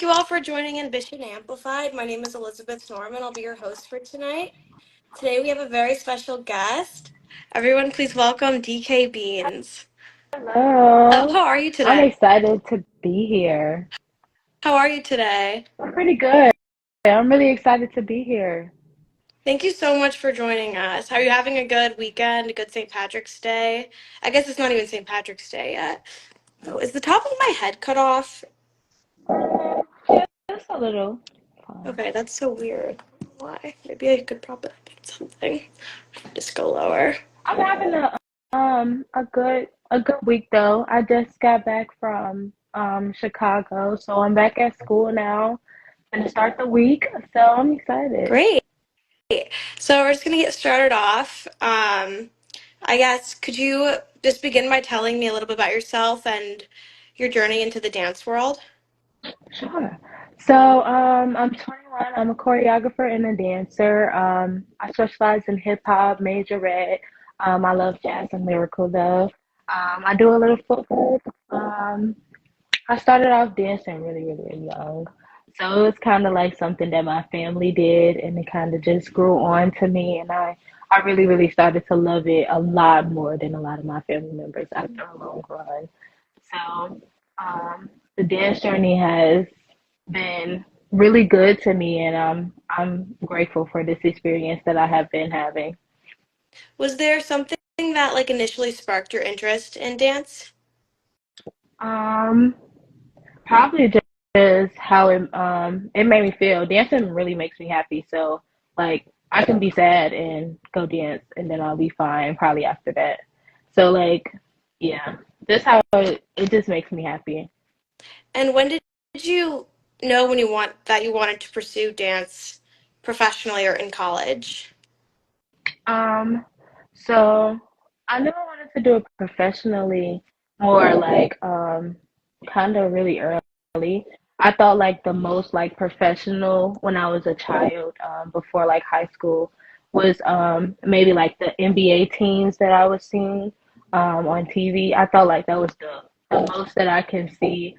you all for joining Ambition Amplified. My name is Elizabeth Norman. I'll be your host for tonight. Today we have a very special guest. Everyone, please welcome DK Beans. Oh, Hello. how are you I'm today? excited to be here. How are you today? I'm pretty good. I'm really excited to be here. Thank you so much for joining us. Are you having a good weekend, a good St. Patrick's Day? I guess it's not even St. Patrick's Day yet. Oh, is the top of my head cut off? Yeah, just a little fun. Okay, that's so weird. Why? Maybe I could prop it up with something. Just go lower. I'm having a good week though. I just got back from Chicago, so I'm back at school now. Gonna start the week, so I'm excited. Great. So we're just gonna get started off. I guess could you just begin by telling me a little bit about yourself and your journey into the dance world? Sure. So, I'm 21. I'm a choreographer and a dancer. I specialize in hip hop, majorette. I love jazz and lyrical though. I do a little footwork. I started off dancing really young. So it was kind of like something that my family did, and it kind of just grew on to me, and I really started to love it a lot more than a lot of my family members after a long run. So, the dance journey has been really good to me, and I'm grateful for this experience that I have been having. Was there something that like initially sparked your interest in dance? Um, Probably just how it made me feel. Dancing really makes me happy, so like I can be sad and go dance, and then I'll be fine probably after that. So like, yeah, just how it just makes me happy. And when did you know when you wanted to pursue dance professionally or in college? Um, so I knew I wanted to do it professionally more like kind of really early. I thought like the most like professional when I was a child, before like high school was maybe like the NBA teams that I was seeing on TV. I thought like that was the most that I can see.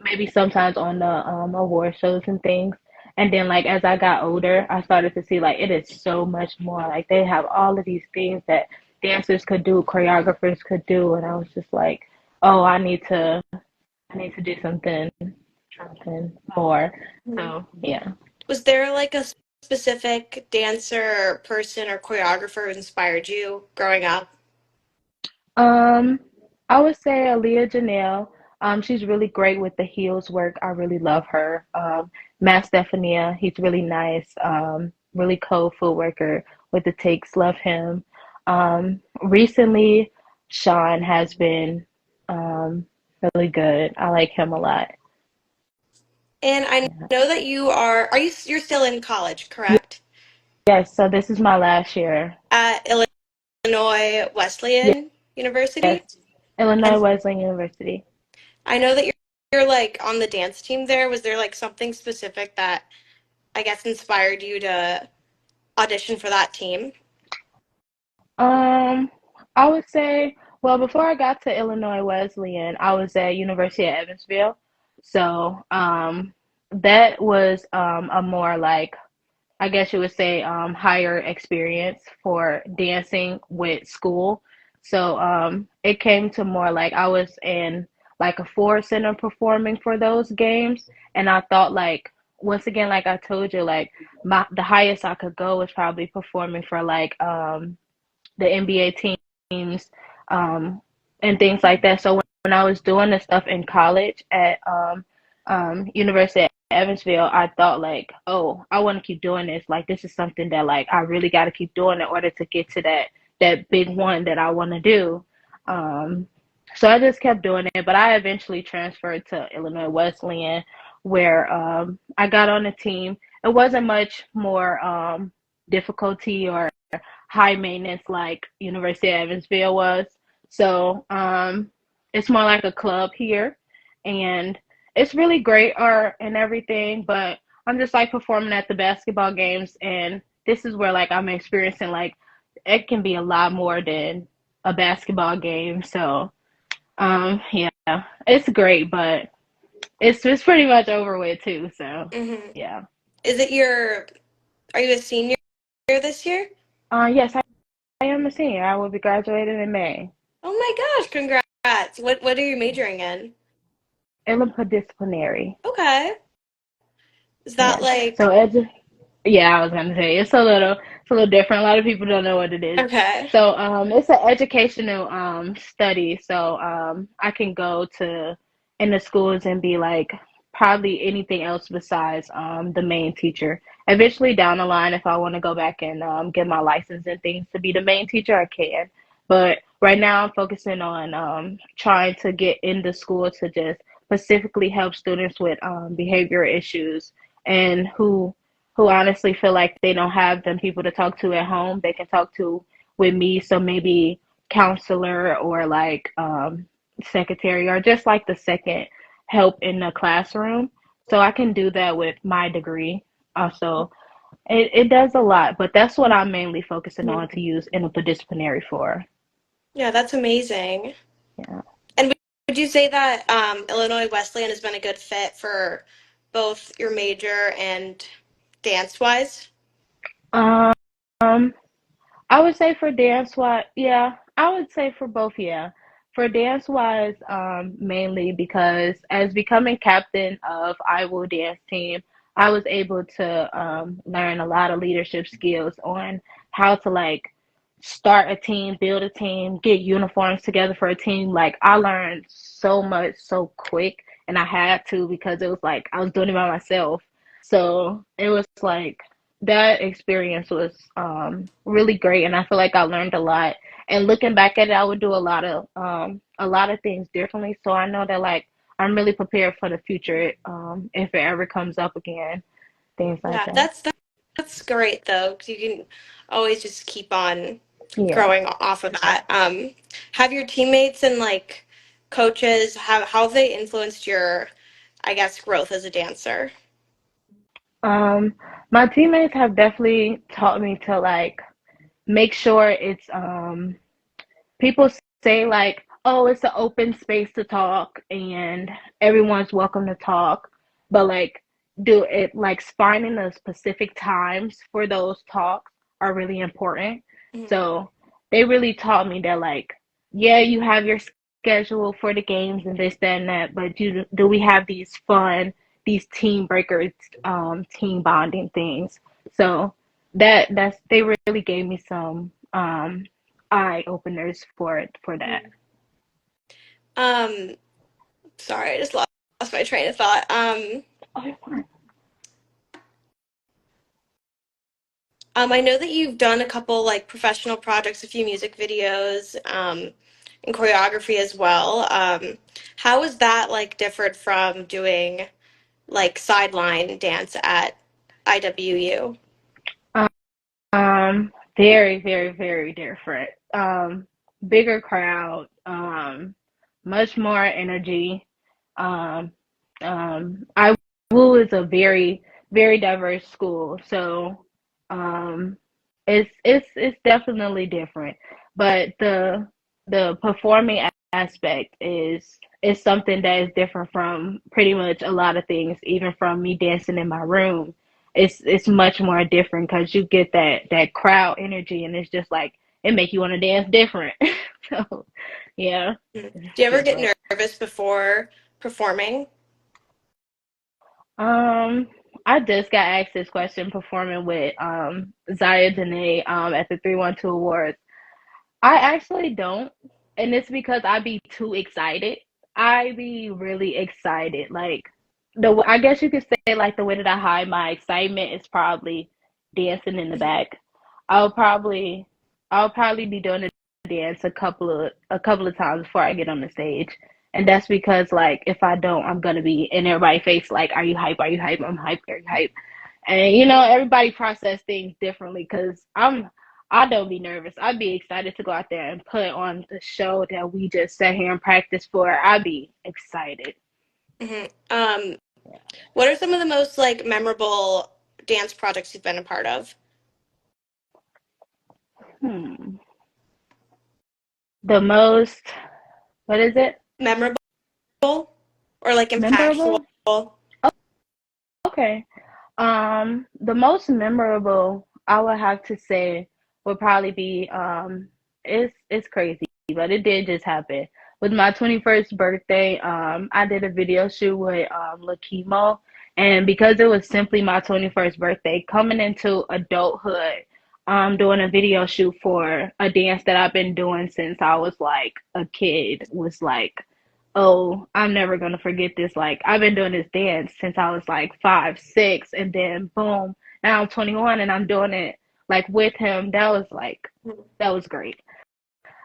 Maybe sometimes on the award shows and things. And then like as I got older, I started to see like it is so much more. Like they have all of these things that dancers could do, choreographers could do, and I was just like, oh, I need to do something more. Mhm. So yeah. Was there like a specific dancer, person, or choreographer who inspired you growing up? Um, I would say Aaliyah Janelle. She's really great with the heels work. I really love her. Matt Stephania, he's really nice. Really cool footworker with the takes. Love him. Recently, Sean has been really good. I like him a lot. And I Yeah. know that you're still in college, correct? Yes, so this is my last year. At Illinois Wesleyan Yes, University. Illinois And Wesleyan University. I know that you're like on the dance team there. Was there like something specific that I guess inspired you to audition for that team? Um, I would say, well, before I got to Illinois Wesleyan, I was at University of Evansville. So, that was a more like, I guess you would say, higher experience for dancing with school. So, it came to more like I was in like a Ford Center performing for those games, and I thought like once again, like I told you, like the highest I could go was probably performing for like the NBA teams, um, and things like that. So when I was doing the stuff in college at University of Evansville, I thought like, oh, I want to keep doing this. Like this is something that like I really got to keep doing in order to get to that big one that I want to do. Um, so I just kept doing it, but I eventually transferred to Illinois Wesleyan, where I got on the team. It wasn't much more difficulty or high maintenance like University of Evansville was. So it's more like a club here, and it's really great art and everything. But I'm just like performing at the basketball games, and this is where like I'm experiencing like it can be a lot more than a basketball game. So yeah, it's great, but it's pretty much over with too. So Hmm. yeah. Is it your, are you a senior this year? Yes, I am a senior. I will be graduating in May. Oh my gosh, congrats. What are you majoring in? Interdisciplinary. Okay. Is that Yes. So like, yeah, I was gonna say it's a little different. A lot of people don't know what it is. okay. So it's an educational study. So I can go to in the schools and be like probably anything else besides the main teacher. Eventually down the line, if I want to go back and get my license and things to be the main teacher, I can. But right now, I'm focusing on trying to get into school to just specifically help students with behavior issues and who honestly feel like they don't have them people to talk to at home, they can talk to with me. So maybe counselor or like secretary or just like the second help in the classroom. So I can do that with my degree. Also, it does a lot, but that's what I'm mainly focusing on to Mhm. use interdisciplinary for. Yeah, that's amazing. Yeah. And would you say that Illinois Wesleyan has been a good fit for both your major and dance wise? Um, I would say for dance wise, yeah, I would say for both, yeah. For dance wise, mainly because as becoming captain of I Will Dance team, I was able to learn a lot of leadership skills on how to like start a team, build a team, get uniforms together for a team. Like I learned so much so quick, and I had to because it was like I was doing it by myself. So it was like that experience was really great, and I feel like I learned a lot. And looking back at it, I would do a lot of things differently. So I know that like I'm really prepared for the future if it ever comes up again, things like Yeah, that. that's great though, because you can always just keep on Yeah. growing off of that. Have your teammates and like coaches how have they influenced your, I guess, growth as a dancer? Um, my teammates have definitely taught me to like make sure it's people say like, oh, it's an open space to talk and everyone's welcome to talk, but like do it like finding the specific times for those talks are really important. Mhm. So they really taught me that like, yeah, you have your schedule for the games and this, that, and that, but do we have these fun, these team breakers, team bonding things? So that's they really gave me some eye openers for that. Um, Sorry, I just lost my train of thought. Oh, you're fine. I know that you've done a couple like professional projects, a few music videos, and choreography as well. How is that like different from doing like sideline dance at IWU? Very, very, very different. Bigger crowd, much more energy. Um, I Wu is a very, very diverse school, so um, it's definitely different. But the performing aspect is something that is different from pretty much a lot of things, even from me dancing in my room. It's much more different because you get that crowd energy, and it's just like it make you want to dance different. So yeah, Mhm. it's Do you ever get different. nervous before performing? Um, I just got asked this question performing with Zaya Dene at the 312 Awards. I actually don't, and it's because I be too excited. I be really excited. Like I guess you could say like the way that I hide my excitement is probably dancing in the Mhm. back. I'll probably I'll probably be doing a dance a couple of times before I get on the stage. And that's because like if I don't, I'm gonna be in everybody's face like, are you hype? Are you hype? I'm hype. Are you hype? And you know, everybody process things differently because I don't be nervous. I'd be excited to go out there and put on the show that we just sat here and practiced for. I'd be excited. Mhm. What are some of the most like memorable dance projects you've been a part of? Hmm. The most, what is it? Memorable or like impactful? Memorable? Okay. The most memorable I would have to say would probably be it's crazy, but it did just happen. With my 21st birthday, I did a video shoot with Lakimo, and because it was simply my 21st birthday, coming into adulthood, doing a video shoot for a dance that I've been doing since I was like a kid was like, oh, I'm never gonna forget this. Like I've been doing this dance since I was like 5, 6, and then boom, now I'm 21 and I'm doing it like with him. That was great,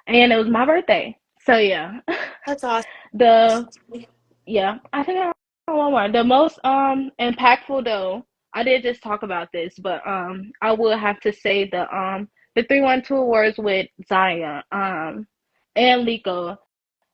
and it was my birthday. So yeah, That's awesome. the yeah, I think I want one. The most impactful though, I did just talk about this, but I will have to say the 312 awards with Zion and Liko.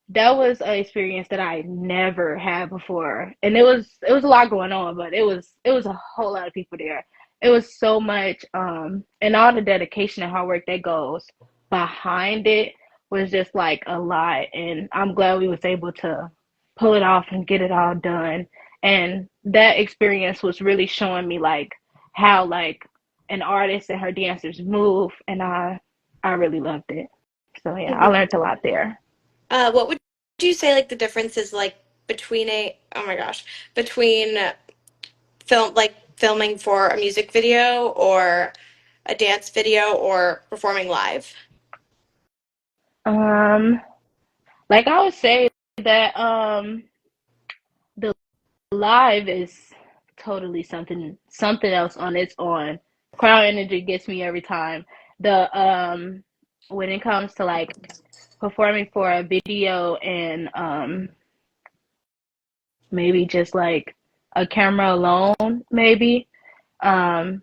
That was an experience that I never had before, and it was a lot going on, but it was a whole lot of people there. It was so much, and all the dedication and hard work that goes behind it was just like a lot, and I'm glad we was able to pull it off and get it all done. And that experience was really showing me like how like an artist and her dancers move, and I really loved it. So yeah, I Mhm. learned a lot there. What would you say like the difference is like between a oh my gosh between filming for a music video or a dance video or performing live? Um, like I would say that the live is totally something else on its own. Crowd energy gets me every time. The when it comes to like performing for a video and maybe just like a camera alone, maybe um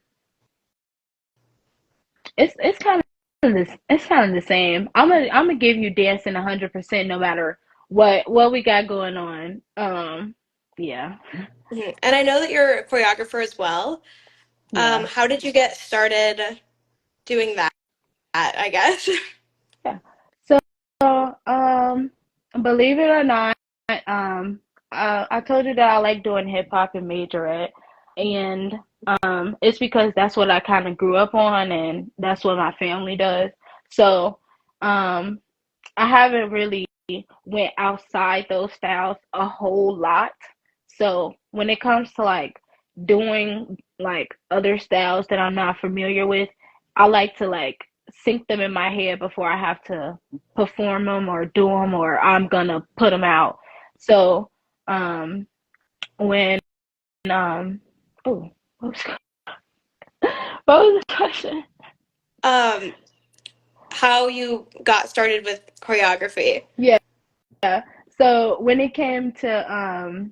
it's kind of this it's kind of the same. I'm gonna give you dancing 100% no matter what we got going on. Yeah. Mhm. And I know that you're a choreographer as well. Yeah. How did you get started doing that, I guess? Yeah. So, um, believe it or not, um, I told you that I like doing hip hop and majorette, and it's because that's what I kind of grew up on, and that's what my family does. So, um, I haven't really went outside those styles a whole lot. So when it comes to like doing like other styles that I'm not familiar with, I like to like sync them in my head before I have to perform them or do them or I'm gonna put them out. So um when um oh what was, what was the question? um, how you got started with choreography? Yeah. So when it came to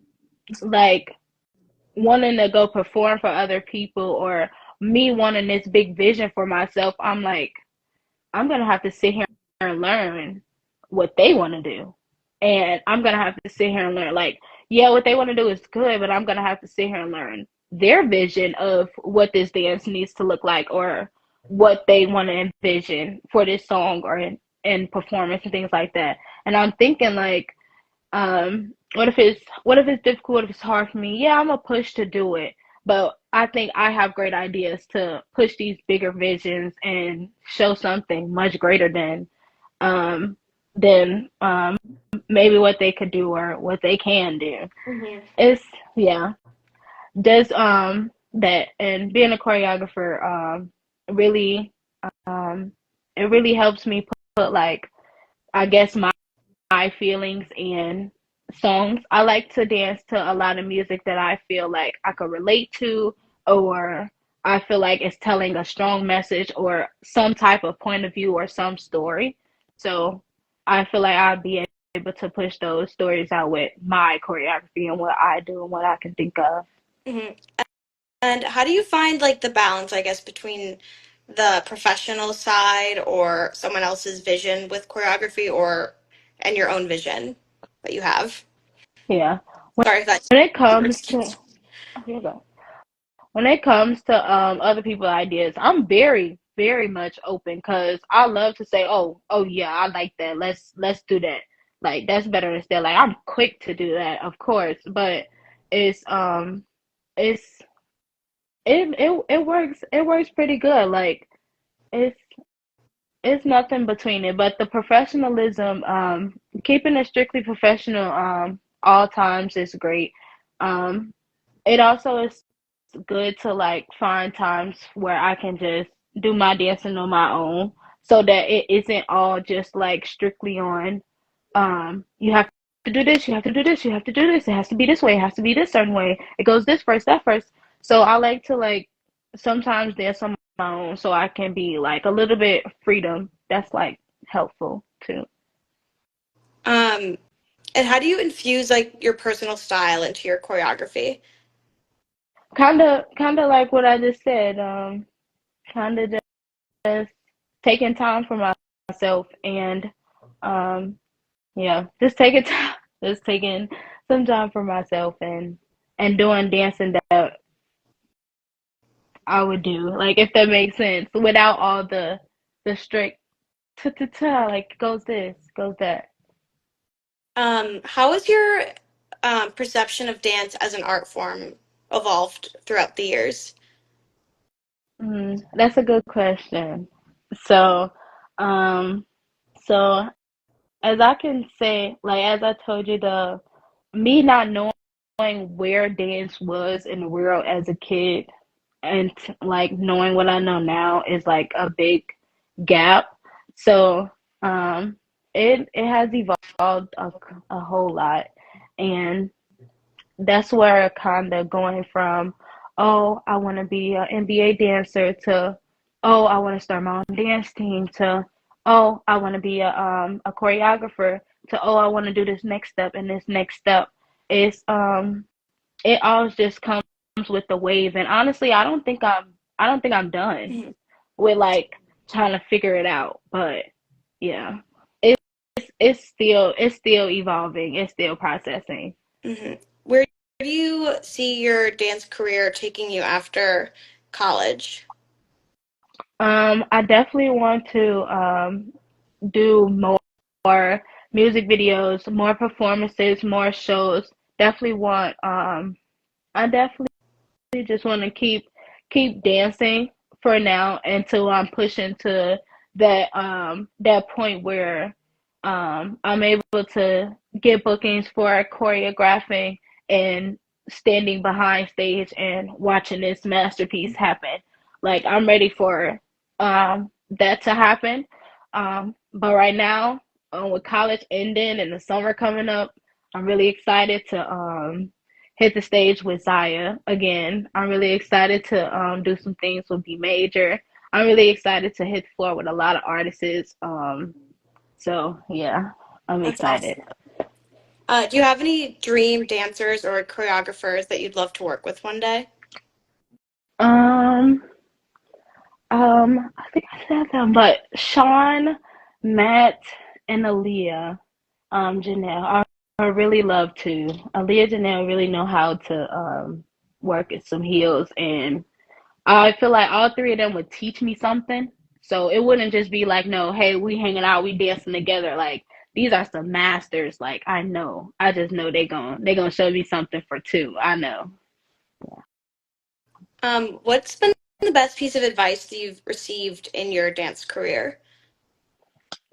like wanting to go perform for other people or me wanting this big vision for myself, I'm like, I'm gonna have to sit here and learn what they want to do. And I'm gonna have to sit here and learn like, yeah, what they want to do is good, but I'm gonna have to sit here and learn their vision of what this dance needs to look like or what they want to envision for this song or in performance and things like that. And I'm thinking like what if it's difficult, what if it's hard for me? Yeah, I'm a push to do it. But I think I have great ideas to push these bigger visions and show something much greater um than maybe what they could do or what they can do. Hmm. It's yeah. Does that and being a choreographer really um it really helps me put like I guess my feelings and songs. I like to dance to a lot of music that I feel like I could relate to, or I feel like it's telling a strong message or some type of point of view or some story. So I feel like I'd be able to push those stories out with my choreography and what I do and what I can think of. Hmm. And how do you find like the balance, I guess, between the professional side or someone else's vision with choreography or and your own vision that you have? Yeah. Sorry if that's When it super comes to excuse. oh, here you go. When it comes to other people's ideas, I'm very, very much open because I love to say, oh, yeah, I like that. Let's do that. like that's better than still. Like I'm quick to do that, of course, but it's it's it works pretty good. Like it's it's nothing between it, but the professionalism, keeping it strictly professional, all times is great. Um, it also is good to like find times where I can just do my dancing on my own so that it isn't all just like strictly on you have to do this, you have to do this, you have to do this, it has to be this way, it has to be this certain way. It goes this first, that first. So I like to like sometimes dance on my own so I can be like a little bit freedom. That's like helpful too. Um, and how do you infuse like your personal style into your choreography? Kinda like what I just said. Kinda just taking time for myself and um yeah, just taking time, just taking some time for myself and doing dancing that I would do, like if that makes sense, without all the strict ta ta ta, like goes this, goes that. How has your perception of dance as an art form evolved throughout the years? That's a good question. So, um, so as I can say, like as I told you, the me not knowing where dance was in the world as a kid and like knowing what I know now is like a big gap. So, um, it has evolved a whole lot, and that's where kind of going from, oh, I want to be an NBA dancer to, oh, I want to start my own dance team to, oh, I want to be a choreographer to, oh, I want to do this next step and this next step. It's it all just comes with the wave, and honestly, I don't think I'm done Mhm. with like trying to figure it out, but yeah, it's still evolving, it's still processing. Mhm. Where do you see your dance career taking you after college? I definitely want to do more music videos, more performances, more shows. Definitely want I definitely just want to keep dancing for now until I'm pushing to that point where I'm able to get bookings for choreographing and standing behind stage and watching this masterpiece happen. Like I'm ready for that to happen. But right now, with college ending and the summer coming up, I'm really excited to hit the stage with Zaya again. I'm really excited to do some things with B Major. I'm really excited to hit the floor with a lot of artists. So yeah, I'm That's excited. awesome. Do you have any dream dancers or choreographers that you'd love to work with one day? Um, I think I said them, but Sean, Matt, and Aaliyah, Janelle, I really love to. Aaliyah, Janelle really know how to work at some heels, and I feel like all three of them would teach me something. So it wouldn't just be like, no, hey, we hanging out, we dancing together. Like these are some masters. Like I know, I just know they gonna show me something for two. I know. What's been the best piece of advice that you've received in your dance career?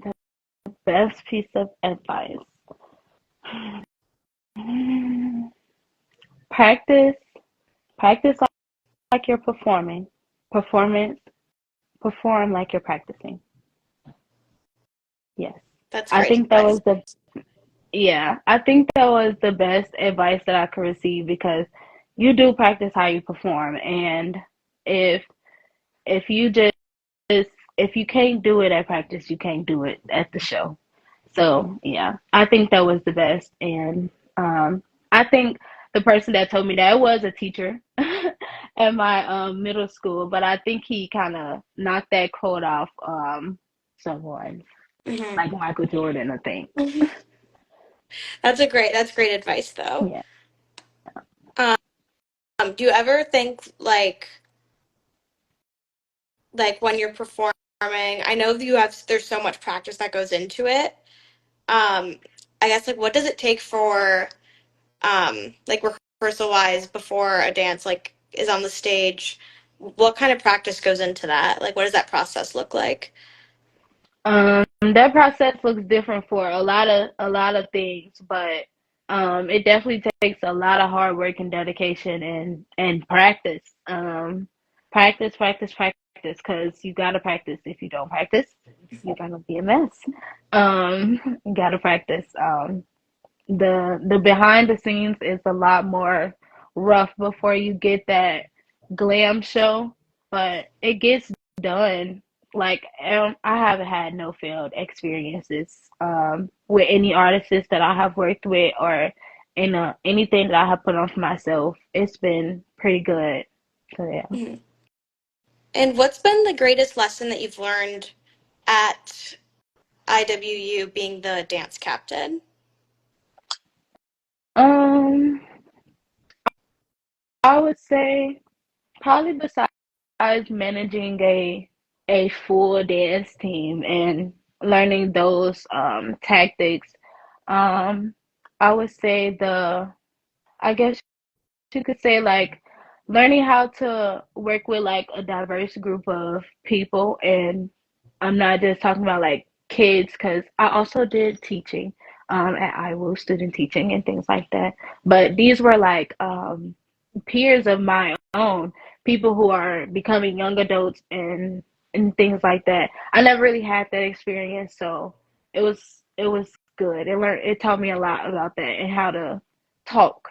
The best piece of advice. Practice, practice like you're performing. Performance, perform like you're practicing. Yes. That's I great think that advice. was the Yeah, I think that was the best advice that I could receive because you do practice how you perform, and if if you just if you can't do it at practice, you can't do it at the show. So yeah, I think that was the best, and I think the person that told me that was a teacher at my middle school, but I think he kind of knocked that quote off someone Hmm. like Michael Jordan, I think. That's great advice though. Yeah. Um, do you ever think like when you're performing, I know that there's so much practice that goes into it. Um, I guess like what does it take for like rehearsal wise before a dance like is on the stage? What kind of practice goes into that? Like what does that process look like? That process looks different for a lot of things, but it definitely takes a lot of hard work and dedication and practice. Practice, practice, practice, because you gotta practice. If you don't practice, you're gonna be a mess. You gotta practice. The behind the scenes is a lot more rough before you get that glam show, but it gets done. Like I haven't had no failed experiences with any artists that I have worked with or in anything that I have put on for myself. It's been pretty good. So yeah. Mhm. And what's been the greatest lesson that you've learned at IWU being the dance captain? Um, I would say probably besides managing a full dance team and learning those tactics, um, I would say I guess you could say like learning how to work with like a diverse group of people, and I'm not just talking about like kids because I also did teaching at IWU, student teaching and things like that. But these were like peers of my own, people who are becoming young adults and things like that. I never really had that experience, so it was good. It taught me a lot about that and how to talk.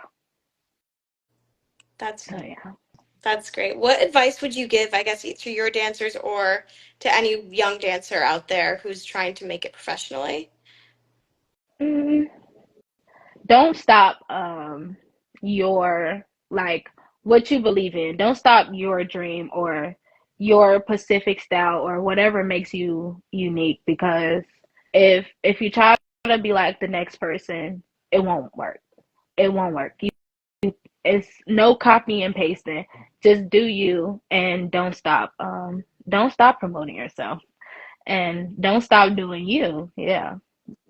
That's So yeah. that's great. What advice would you give, I guess, to your dancers or to any young dancer out there who's trying to make it professionally? Mm, don't stop your like what you believe in. Don't stop your dream or your Pacific style or whatever makes you unique, because if you try to be like the next person, it won't work. It won't work. It's no copy and pasting. Just do you and don't stop. Don't stop promoting yourself and don't stop doing you. Yeah.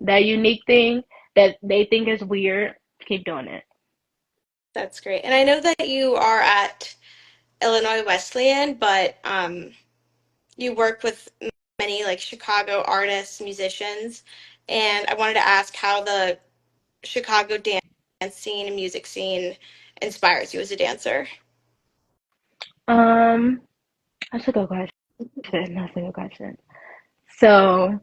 That unique thing that they think is weird, keep doing it. That's great. And I know that you are at Illinois Wesleyan, but you work with many like Chicago artists, musicians, and I wanted to ask how the Chicago dance scene and music scene inspires you as a dancer. Um, that's a good question. That's a good question. So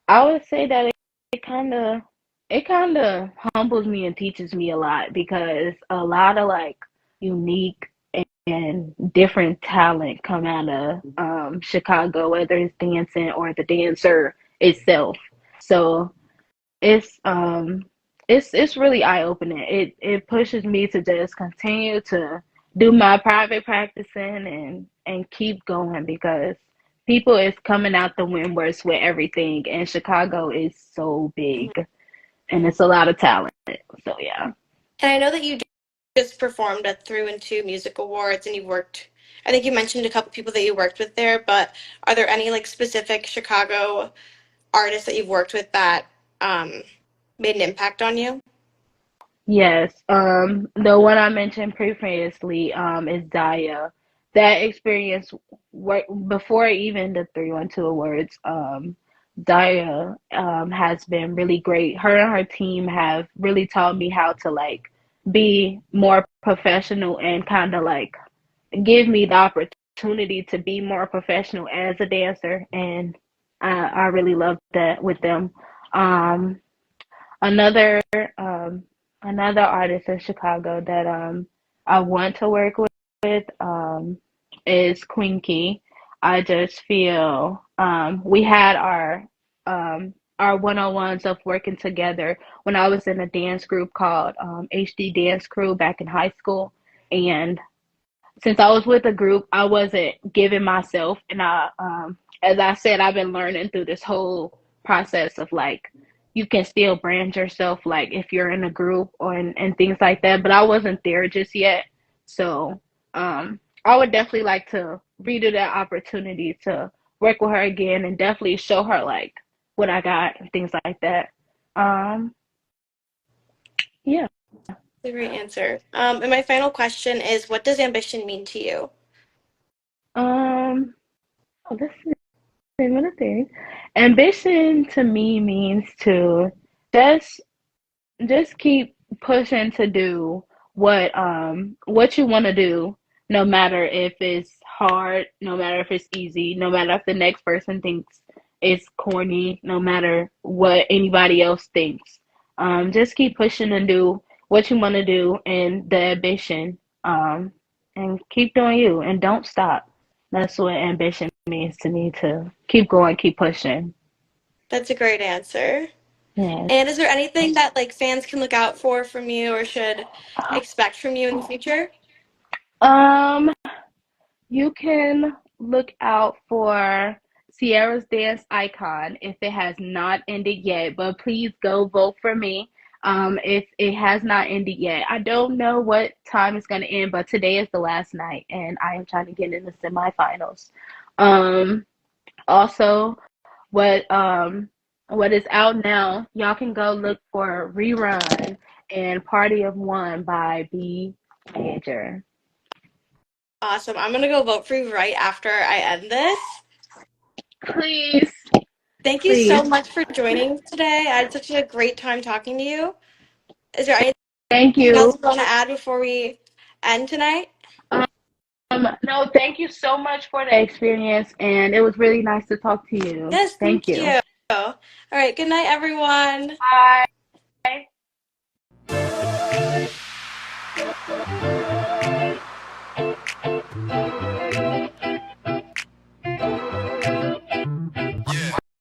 I would say that it kind of it kind of humbles me and teaches me a lot, because a lot of like unique and different talent come out of Chicago, whether it's dancing or the dancer itself. So it's um it's really eye opening. It pushes me to just continue to do my private practicing and keep going, because people is coming out the windworks with everything, and Chicago is so big and it's a lot of talent. So yeah. And I know that you just performed at Through and Two Music Awards and you worked, I think you mentioned a couple people that you worked with there, but are there any like specific Chicago artists that you've worked with that um, made an impact on you? Yes, the one I mentioned previously, is Daya. That experience before even the 312 awards, Daya has been really great. Her and her team have really taught me how to like be more professional and kind of like give me the opportunity to be more professional as a dancer, and I really love that with them. Um, Another um another artist in Chicago that I want to work with is Queen Key. I just feel we had our one-on-ones of working together when I was in a dance group called HD Dance Crew back in high school, and since I was with a group, I wasn't giving myself, and as I said, I've been learning through this whole process of like, you can still brand yourself, like if you're in a group or and things like that. But I wasn't there just yet, so I would definitely like to redo that opportunity to work with her again and definitely show her like what I got and things like that. Um, Yeah. a great answer. And my final question is, what does ambition mean to you? Um, oh, this is another thing. Ambition to me means to just just keep pushing to do what you want to do, no matter if it's hard, no matter if it's easy, no matter if the next person thinks it's corny, no matter what anybody else thinks. Just keep pushing and do what you want to do and the ambition, and keep doing you and don't stop. That's what ambition means to me, to keep going, keep pushing. That's a great answer. Yes. And is there anything that like fans can look out for from you or should expect from you in the future? Um, You can look out for Sierra's Dance Icon if it has not ended yet, but please go vote for me if it has not ended yet. I don't know what time it's going to end, but today is the last night, and I am trying to get in the semifinals. Um, Also, what what is out now, y'all can go look for Rerun and Party of One by B Major. Awesome. I'm gonna go vote for you right after I end this. Please, Thank you so please. much for joining today. I had such a great time talking to you. Is there anything Thank else you. you want to add before we end tonight? No, thank you so much for the experience, and it was really nice to talk to you. Yes, Thank thank you. you. All right, good night, everyone. Bye.